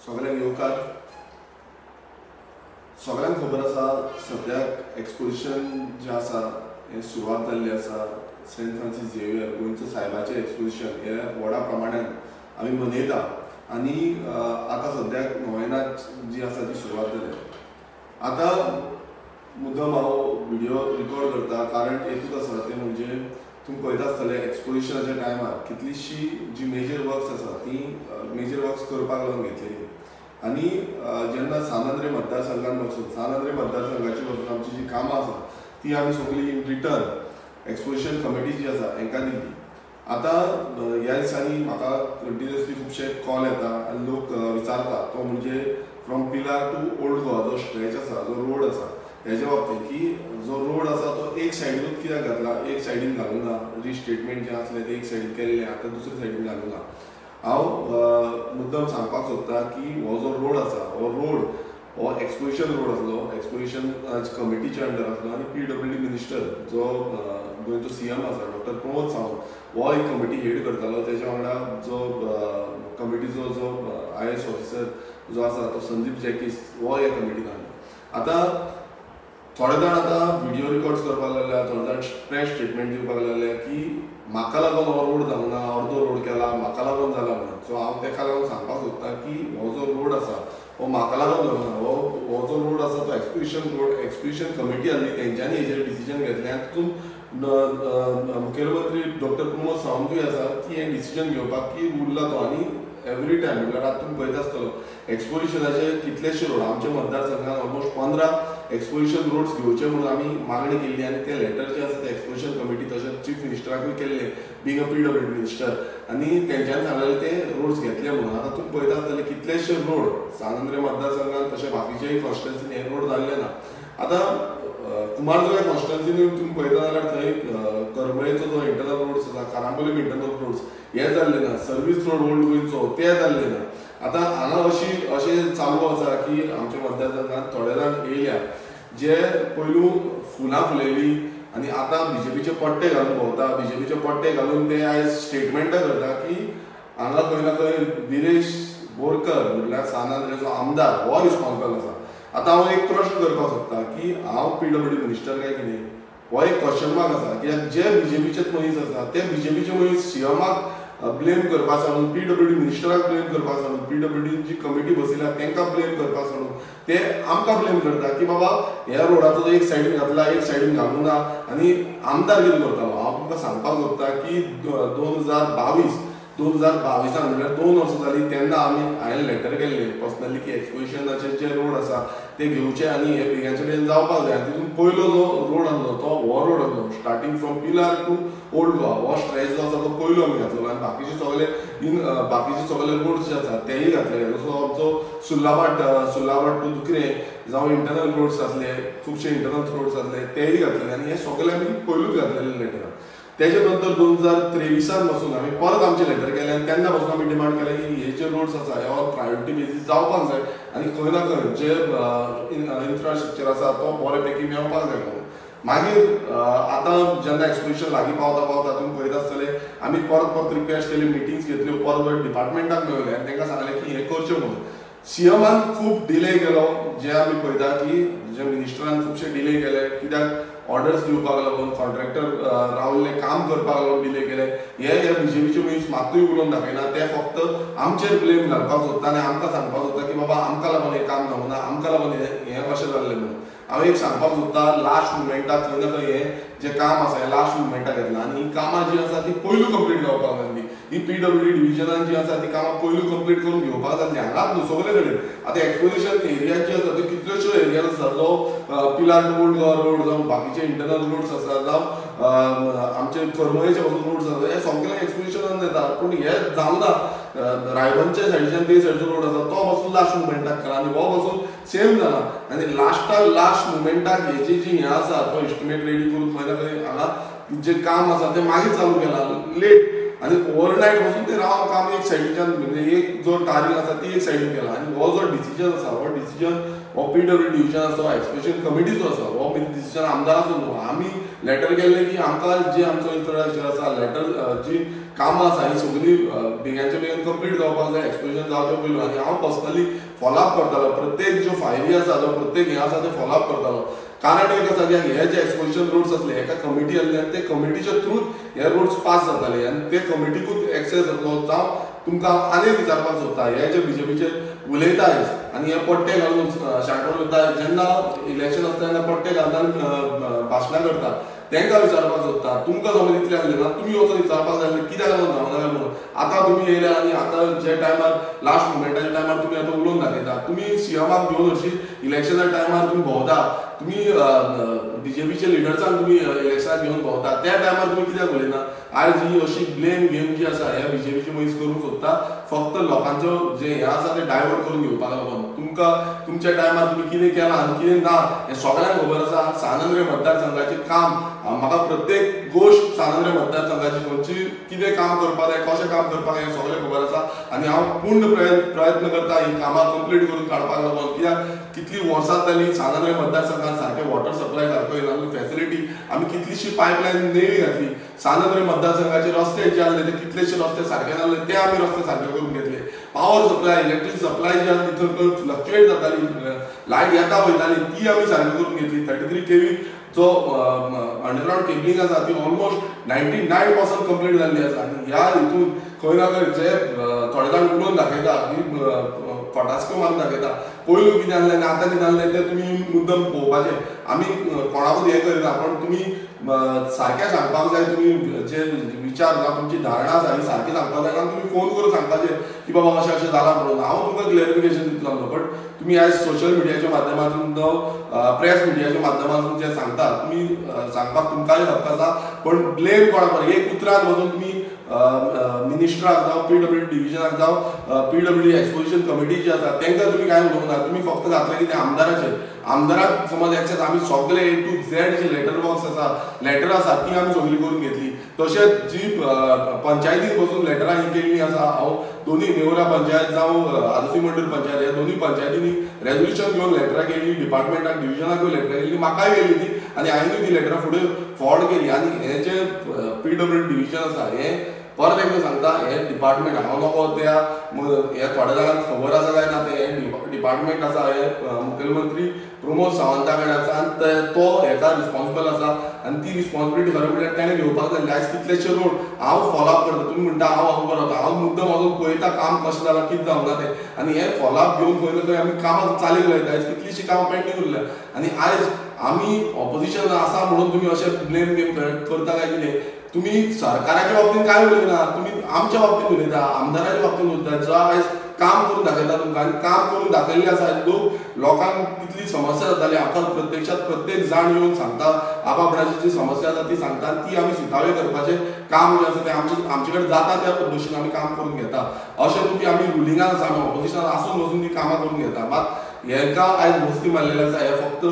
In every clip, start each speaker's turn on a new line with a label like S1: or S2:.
S1: सगळ्यांक येवकार. सगळ्यांक खबर आसा सद्याक एक्सपोजिशन जें आसा हें सुरवात जाल्ली आसा. सेंट फ्रांसीस झेवियर गोंयचो सायबाचें एक्सपोजिशन हें व्हडा प्रमाणान आमी मनयता आनी आतां सद्याक नोव्हेंबराक जी आसा ती सुरवात जाल्या. आतां मुद्दम हांव व्हिडिओ रिकॉर्ड करता कारण एकूच आसा तें म्हणजे तुमी पळयता आसतले एक्सपोजिशनाच्या टायमार कितलींशीं जी मेजर वर्क्स आसा ती मेजर वर्क्स करपाक लागून घेतलेली. आनी जेन्ना सांत आंद्रे मतदारसंघान वचून सांत आंद्रे मतदारसंघाची वचून आमची जी कामां आसा ती आमी सगळीं इन रिटर्न एक्सपोजिशन कमिटी जी आसा हांकां दिल्ली. आतां ह्या दिसांनी म्हाका कंटिन्युअसली खुबशे कॉल येता आनी लोक विचारता तो म्हणजे from Pilar to old Goa जो स्ट्रेच आसा जो रोड आसा हेच्या बाबतींत की जो रोड आसा तो एक सायडीनूच कित्याक घातला, एक सायडीन घालूं ना. रिस्टेटमेंट जें आसलें तें एक सायडीन केल्लें आतां दुसरे सायडीन घालूं ना. हांव मुद्दम सांगपाक सोदतां की हो जो रोड आसा हो एक्सपोजिशन रोड आसलो. एक्सपोजिशन कमिटीच्या अंडर आसलो आनी PWD मिनिस्टर जो गोंयचो CM आसा डॉक्टर प्रमोद सावंत हो एक कमिटी हेड करतालो. तेच्या वांगडा जो कमिटीचो जो IAS ऑफिसर जो आसा तो संदीप जॅकीस हो ह्या कमिटीन आसलो. आतां थोडे जाण आतां व्हिडिओ रिकॉर्ड्स करपाक लागल्या, थोडे जाण प्रेस स्टेटमेंट दिवपाक लागले की म्हाका लागून हो रोड जावंक ना, अर्दो रोड केला म्हाका लागून जाला म्हणून. सो हांव तेका लागून सांगपाक सोदतां की हो जो रोड आसा हो म्हाका लागून जावंक ना. हो जो रोड आसा तो एक्सपोजिशन कमिटी आसली तेंच्यांनी हेजेर डिसिजन घेतलें आनी तितून मुखेलमंत्री डॉक्टर प्रमोद सावंतूय आसा की हें डिसिजन घेवपाक की उरला तो. आनी एवरी टायम म्हटल्यार आतां तुमी पळयता आसतलो एक्सपोजिशनाचे कितलेशे रोड आमच्या मतदारसंघात ऑलमोस्ट 15 एक्सपोजिशन रोड्स घेवचे म्हणून आमी मागणी केल्ली आनी ते लेटर जे आसा ते एक्सपोजिशन कमिटी तशेंच चीफ मिनिस्टराकूय केल्ले बींग अ PWD मिनिस्टर आनी तेंच्यांनी सांगलेलें ते रोड्स घेतले म्हणून. आतां तुमी पळयता आसतले कितलेशे रोड सांत आंद्रे मतदारसंघात तशें बाकीच्याय कॉन्स्टिट्युएन्सीनी हे रोड जाल्ले ना. आतां कुमारजुव्या कॉन्स्टिट्युएन्सीनी तुमी पळयता जाल्यार थंय करमळेचो जो इंटरनल रोड्स आसा कारांबोलीम इंटरनल रोड्स हे जाल्ले ना. सर्वीस रोड ओल्ड गोंयचो ते जाल्ले ना. आतां हांगा अशें चालू आसा की आमच्या मतदारसंघात थोडे जाण येयल्या जे पयलू फुलां फुलयली आनी आतां BJPचे पट्टे घालून भोंवता. BJPचे पट्टे घालून ते आयज स्टेटमेंटां करता की हांगा खंय ना खंय गिरीश बोरकर म्हटल्यार सांत आंद्रेचो आमदार हो रिस्पॉन्सिबल आसा. आतां हांव एक प्रश्न करपाक सोदतां की हांव PWD मिनिस्टर काय कितें हो एक क्वेश्चन मार्क आसा. कित्याक जे BJPचे मनीस आसा ते BJPचे मनीस CMाक ब्लेम करपाक सोडून PWD मिनिस्टराक ब्लेम करपाक सोडून PWD जी कमिटी बसयल्या तांकां ब्लेम करपाक सोडून ते आमकां ब्लेम करता की बाबा ह्या रोडाचो एक सायडीन घातला एक सायडीन घालूं ना. आनी आमदार कितें करतालो हांव तुमकां सांगपाक सोदतां की 2022 म्हटल्यार 2 वर्सां जालीं तेन्ना हांवें लेटर केल्लें पर्सनली की एक्सपोजिशनाचे जे रोड आसा ते घेवचे आनी हे बेगांचे कडेन जावपाक जाय. तितून पयलो जो रोड आसलो तो हो रोड आसलो starting from Pilar to old Goa. हो स्ट्रेच जो आसा तो पयलो आमी घातलो आनी बाकीचे सगळे रोड्स जे आसा तेय घातले. जसो आमचो सुल्लाबाट टू दुकरे जावं इंटरनल रोड्स आसले खुबशे इंटरनल रोड्स आसले तेय घातलेले आनी हे सगळे आमी पयलूच घातलेले लेटरान. तेजे नंतर 2023 पासून आमी परत आमचे लेटर केले आनी तेन्ना पासून आमी डिमांड केलें की हे जे रोड्स आसा हे प्रायोरिटी बेसीस जावपाक जाय आनी खंय ना खंय जे इन्फ्रास्ट्रक्चर आसा तो बरे पैकी मेळपाक जाय म्हणून. मागीर आतां जेन्ना एक्सपोजिशन लागीं पावता तुमी पळयता आसतले आमी परत रिक्वेस्ट केली, मिटिंग्स घेतल्यो, परत डिपार्टमेंटाक मेळ्ळे आनी तांकां सांगलें की हें करचें म्हणून. CMान खूब डिले केलो जे आमी पळयता की जे मिनिस्टरान खुबशे डिले केले कित्याक ऑर्डर्स दिवपाक लागून कॉन्ट्रॅक्टर रावल्ले काम करपाक लागून डिले केले. हे BJPचे मनीस मातूय उलोवन दाखयना. ते फक्त आमचेर ब्लेम घालपाक सोदता आनी आमकां सांगपाक सोदता की बाबा आमकां लागून हें काम जावंक ना, आमकां लागून हें कशें जाल्लें म्हणून. हांव एक सांगपाक सोदतां लास्ट मुमेंटाक खंय ना खंय हें जें काम आसा हें लास्ट मुमेंटाक घेतलां आनी ही कामां जी आसा ती पयलू कंप्लीट जावपाक जाल्ली. ही PWD डिव्हिजनान जी आसा ती कामां पयलू कंप्लीट करून घेवपाक जाल्ली. हांगाच न्हू सगळे कडेन आतां एक्सपोजिशन एरिया जी आसा त्यो कितल्योश्यो एरियाज आसा जो पिलार टू ओल्ड गोवा रोड जावं बाकीचे इंटरनल रोड्स आसा जावं आमचे करमळेचे पासून रोड्स आसा हे सगळे एक्सपोजिशनान येता. पूण हे जावं ना. रायबंदच्या सायडीच्यान ते सायडीचो रोड आसा तो पासून लास्ट मुमेंटाक केला आनी हो पासून सेम जाला आनी लास्ट मुमेंटाक हेची जी हें आसा तो एस्टिमेट रेडी करून खंय ना खंय हांगा जे काम आसा ते मागीर चालू केला लेट आनी ओवरनायट पासून ते रावन काम एक सायडीच्यान म्हणजे एक जो तारीख आसा ती एक सायडीन केला आनी हो जो डिसिजन आसा हो डिसिजन हो PWD डिव्हिजन आसा एक्सपोजिशन कमिटीचो आसा. हो डिसिजन आमदाराचो न्हू. आमी लेटर केल्लें की आमकां जे आमचो इन्फ्रास्ट्रक्चर आसा लेटर जी कामां आसा ही सगळी बेगीनच्या बेगीन कंप्लीट जावपाक जाय, एक्सपोजिशन जावचे पयलीं. आनी हांव पर्सनली फॉलोअप करतालो, प्रत्येक ज्यो फायली आसा जो प्रत्येक हें आसा ते फॉलोअप करतालो. कारण एक आसा की हे जे एक्सपोजिशन रोड्स असले एका कमिटी आसली आनी ते कमिटीच्या थ्रूच हे रोड्स पास जाताले आनी ते कमिटीकूच एक्सेस जातलो. जावं तुमकां आनीक विचारपाक सोदता, हे जे बीजेपीचे उलयताय आनी हे पट्टे घालून शांटोळ करता, जेन्ना इलेक्शन आसता तेन्ना पट्टे घालता भाशणां करता, तांकां विचारपाक सोदता. तुमकां समज इतलें आसलें ना, तुमी वचून विचारपाक जाय कित्याक लागून जावना काय म्हणून. आतां तुमी येयले आनी आतां जे टायमार लास्ट मुमेंटाच्या टायमार तुमी आतां उलोवन दाखयता. तुमी सीएमाक घेवन हरशी इलेक्शना टायमार तुमी भोंवता, तुमी बीजेपीचे लिडर्सांक तुमी इलेक्शनाक घेवन भोंवता, त्या टायमार तुमी कित्याक उलयना. आयज ही अशी ब्लेम गेम जी आसा ह्या बीजेपीची मनीस करूंक सोदता, फक्त लोकांचो जे हें आसा ते डायवर्ट करून घेवपाक लागून. तुमकां तुमच्या टायमार तुमी कितें केलां आनी कितें ना हें सगळ्यांक खबर आसा. सानंद्रे मतदारसंघाचें काम म्हाका प्रत्येक गोश्ट सानंद्रे मतदारसंघाची खंयची कितें काम करपाक जाय, कशें काम करपाक जाय हें सगळें खबर आसा. आनी हांव पूर्ण प्रयत्न करता ही कामां कंप्लीट करून काडपाक लागून. कित्याक कितलीं वर्सां जालीं सानंद्रे मतदारसंघात सारकें वॉटर सप्लाय सारको येना, फॅसिलिटी आमी कितलीशी पायपलायन नेवी घातली. सानंद्रे मतदारसंघाचे रस्ते जे आसले ते कितलेशे रस्ते सारके नासले ते आमी रस्ते सारके करून घेतले. पावर सप्लाय, इलेक्ट्रीक सप्लाय जी आसा ती थंय फ्लक्च्युएट जाताली, लायट येता वयताली ती आमी सारकी करून घेतली. 33 kV जो अंडरग्राउंड केबलिंग आसा ती ऑलमोस्ट 99% कंप्लीट जाल्ली आसा. आनी ह्या हितून खंय ना खंय जे थोडे जाण उलोवन दाखयता की फटास्को मारून दाखयता, पयलू कितें आसलें आनी आतां कितें आसलें तें तुमी मुद्दम पळोवपाचें. आमी कोणाकूच हें करिना, पण तुमी सारकें सांगपाक जाय. तुमी जे विचार जावं तुमची धारणा आसा ही सारकी सांगपाक जाय. आनी तुमी फोन करून सांगपाचें की बाबा अशें अशें जालां म्हणून. हांव तुमकां क्लॅरिफिकेशन दितलो आसलो, बट तुमी आयज सोशल मिडियाच्या माध्यमांतून जावं प्रेस मिडियाच्या माध्यमांतून जे सांगता तुमी सांगपाक तुमकांय हक्क आसा, पण ब्लेम कोणाक एक उतराक वचून तुमी मिनिस्टराक जावं PWD डिव्हिजनाक जावं PWD एक्सपोजिशन कमिटी जी आसा तांकां तुमी कांय उलोवंक ना. तुमी फक्त घातलें कितें आमदाराचेर. आमदाराक समज एक्सेस आमी सगळे A to Z जे लेटर बॉक्स आसा, लेटर आसा ती आमी सगळी करून घेतली. तशेंच जी पंचायतीन बसून लेटरां ही केल्लीं आसा, हांव दोनूय नेवरा पंचायत जावं आदोशी मंडल पंचायत ह्या दोनूय पंचायतींनी रेजोल्युशन घेवन लेटरां केल्लीं, डिपार्टमेंटाक डिव्हिजनाक लेटरां केल्लीं, म्हाकाय केल्ली ती आनी हांवेंय ती लेटरां फुडें फॉर्वर्ड केली. आनी हें जे PWD डिव्हिजन आसा हें परत एकदां सांगता, हे डिपार्टमेंट हांव नको त्या हे थोड्या जाणांक खबर आसा काय ना, ते हे डिपार्टमेंट आसा हे मुखेलमंत्री प्रमोद सावंता कडेन आसा आनी तो हेका रिस्पॉन्सिबल आसा. आनी ती रिस्पॉन्सिबिलिटी खरें म्हणल्यार ताणें घेवपाक जाय. आयज कितलेशे रोड हांव फॉलोअप करता. तुमी म्हणटा हांव खबर आसा, हांव मुद्दम वचून पळयता काम कशें जालां, कितें जावना तें, आनी हें फॉलोअप घेवन खंय ना खंय आमी कामां चालीक लायता. आयज कितलीशीं कामां पेंडींग उरल्या आनी आयज आमी ऑपोजिशन आसा म्हणून तुमी अशें ब्लेम गेम करता काय कितें. तुमी सरकाराच्या बाबतींत काय उलयना, तुमी आमच्या बाबतींत उलयता, आमदाराच्या बाबतींत उलयता, जो आयज काम करून दाखयता तुमकां. आनी काम करून दाखयल्लें आसा लोकांक कितली समस्या जाताली हाका प्रत्यक्षात प्रत्येक जाण येवन सांगता, आपापणाची जी समस्या आसा ती सांगता, ती आमी सुटावे करपाचें काम जें आसा तें आमचे कडेन जाता त्या पद्दतीन आमी काम करून घेता. अशें न्हू की आमी रुलिंगान आसा, आमी ऑपोजिशनान आसून वचून ती कामां करून घेता. मात हेंकां आयज मस्ती मारलेलें आसा. हे फक्त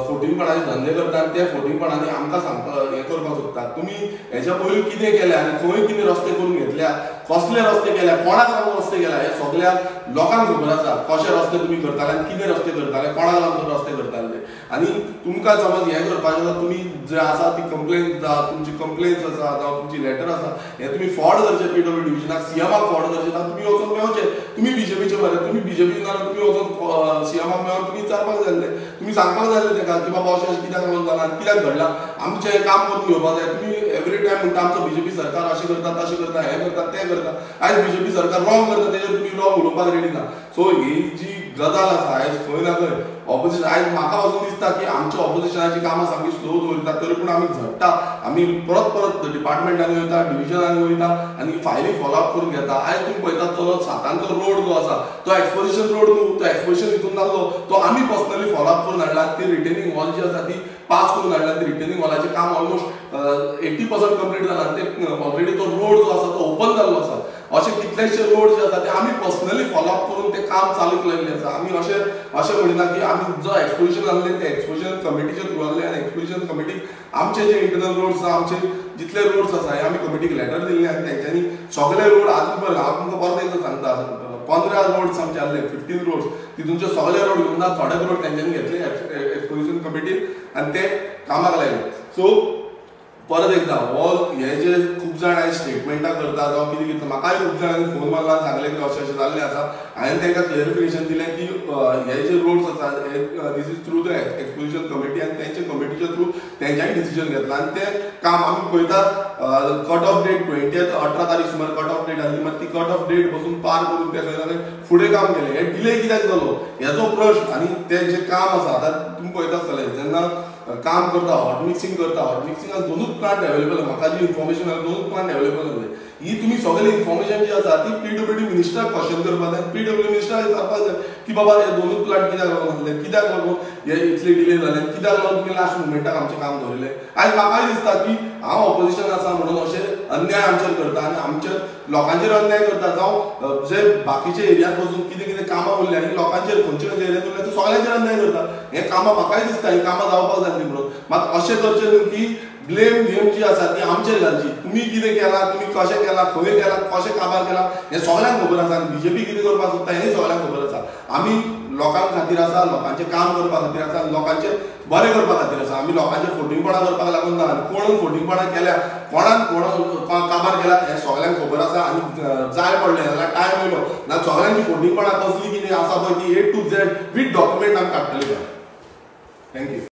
S1: फोटींगपणाचे धंदे करता आनी ते फोटींगपणांनी आमकां सांगपाक हें करपाक सोदतात. तुमी हेच्या पयलीं कितें केलें आनी खंय कितें रस्ते करून घेतल्या, कसले रस्ते केल्या, कोणाक लागून रस्ते केल्या, हे सगळ्या लोकांक खबर आसा. कशे रस्ते तुमी करताले आनी कितें रस्ते करताले, कोणाक लागून रस्ते करताले ते. आनी तुमकां समज हें करपाचें आसा, तुमी जे आसा ती कंप्लेन जावं तुमची कंप्लेन्स आसा जावं तुमची लेटर आसा हें तुमी फॉर्वर्ड करचें PWD डिव्हिजनाक, सीएमाक फॉर्वर्ड करचें ना. तुमी वचून मेळचें. तुमी बीजेपीचे मरे, तुमी बीजेपी नाल्यार तुमी वचून सीएमाक मेळोन तुमी विचारपाक जाय, तुमी सांगपाक जाय ताका की बाबा अशें कित्याक लागून जालां, कित्याक घडलां, आमचें काम करून घेवपाक जाय. तुमी एवरी टायम म्हणटा आमचो बीजेपी सरकार अशें करता, तशें करता, हें करता, तें करता. आयज बीजेपी सरकार रॉंग करता, तेजेर तुमी रॉंग उलोवपाक रेडी ना. सो ही जी गजाल आसा आयज खंय ना खंय ऑपोजिशन, आयज म्हाका वचून दिसता की आमच्या ऑपोजिशनाची कामां सामकी स्लो दवरता, तरी पूण आमी झडटा. आमी परत परत डिपार्टमेंटांनी वयता, डिव्हिजनांनी वयता आनी फायली फॉलोअप करून घेता. आयज तुमी पळयता तो सातांचो रोड जो आसा तो एक्सपोजिशन रोड न्हू, तो एक्सपोजिशन हितून जाल्लो तो आमी पर्सनली फॉलोअप करून हाडला. ती रिटेनिंग वॉल जी आसा ती पास करून हाडला. ती रिटेनिंग वॉलाचें काम ऑलमोस्ट 80% कंप्लीट जालां. ते ऑलरेडी तो रोड जो आसा तो ओपन जाल्लो आसा. अशे कितलेशे रोड जे आसा ते आमी पर्सनली फॉलोअप करून ते काम चालूक लायिल्लें आसा. आमी अशें म्हणिना की आमी जो एक्सपोजिशन आहलें ते एक्सपोजिशन कमिटीचे थ्रू आहलें आनी एक्सपोजिशन कमिटीक आमचे जे इंटरनल रोड्स आसा, आमचे जितले रोड्स आसा हे आमी कमिटीक लेटर दिल्लें आनी तेंच्यांनी सगळे रोड आजून पर्यंत हांव तुमकां परत एकदां सांगता, 15 रोड्स आमचे आहले, 15 रोड्स, तितूनचे सगळे रोड घेवन ना, थोडे रोड तेंच्यांनी घेतले एक्सपोजिशन कमिटीन आनी ते कामाक लायले. सो परत एकदा हे जे खूप जाण हांवें स्टेटमेंटां करता जावं कितें कितें म्हाकाय खूप जाणांनी फोन मारला सांगलें की अशें अशें जाल्लें आसा. हांवें तांकां क्लियरिफिकेशन दिलें की हे जे रोड्स आसा this is through the exposition committee आनी तेंचे कमिटीच्या थ्रू तेंच्यांनी डिसिजन घेतलां आनी तें काम आमी पळयतात. कट ऑफ डेट 18 तारीख सुमार कट ऑफ डेट आसली, मात ती कट ऑफ डेट बसून पार करून ते खंय फुडें काम केलें. हे डिले कित्याक जालो हेजो प्रश्न आनी तें जें काम आसा आतां तुमी पळयता आसतलें जेन्ना काम करता हॉट मिक्सिंगाक दोनूच प्लांट अवेलेबल. म्हाका जी इन्फॉर्मेशन आसा दोनूच प्लांट अवेलेबल आसले. ही तुम्ही सगळी इन्फॉर्मेशन जी आसा ती PWD मिनिस्टराक क्वेश्चन करपाक जाय. PWD मिनिस्टराक विचारपाक जाय की बाबा हे दोनूच प्लांट कित्याक लागून आसले, कित्याक लागून हे इतले डिले जाले, कित्याक लागून तुमी लास्ट मुमेंटाक आमचें काम दवरलें. आयज म्हाकाय दिसता की हांव ऑपोजिशन आसा म्हणून अशें अन्याय आमचेर करता आनी आमच्या लोकांचेर अन्याय करता. जावं जे बाकीचे एरियांत वचून कितें कितें कामां उरल्या आनी लोकांचेर खंयचे खंयचे एरियांत उरल्या सगळ्यांचेर अन्याय करता. हे कामां म्हाकाय दिसता ही कामां जावपाक जाय म्हणून. मात अशें करचें न्हू की ब्लेम गेम जी आसा ती आमचेर घालची. तुम्ही कितें केलां, तुम्ही कशें केलां, खंय केलां, कशें काबार केलां हें सगळ्यांक खबर आसा. आनी BJP कितें करपाक सोदता हेंय सगळ्यांक खबर आसा. आमी लोकां खातीर आसा, लोकांचें काम करपा खातीर आसा, लोकांचें बरें करपा खातीर आसा. आमी लोकांचें फोटिंगपणां करपाक लागून ना. कोण फोटिंगपणां केल्या, कोणाक काबार केला हें सगळ्यांक खबर आसा. आनी जाय पडलें जाल्यार टायम येयलो ना सगळ्यांची फोटिंगपणां कसली कितें आसा पळय ती A to Z with document आमी काडटलीं. थँक्यू.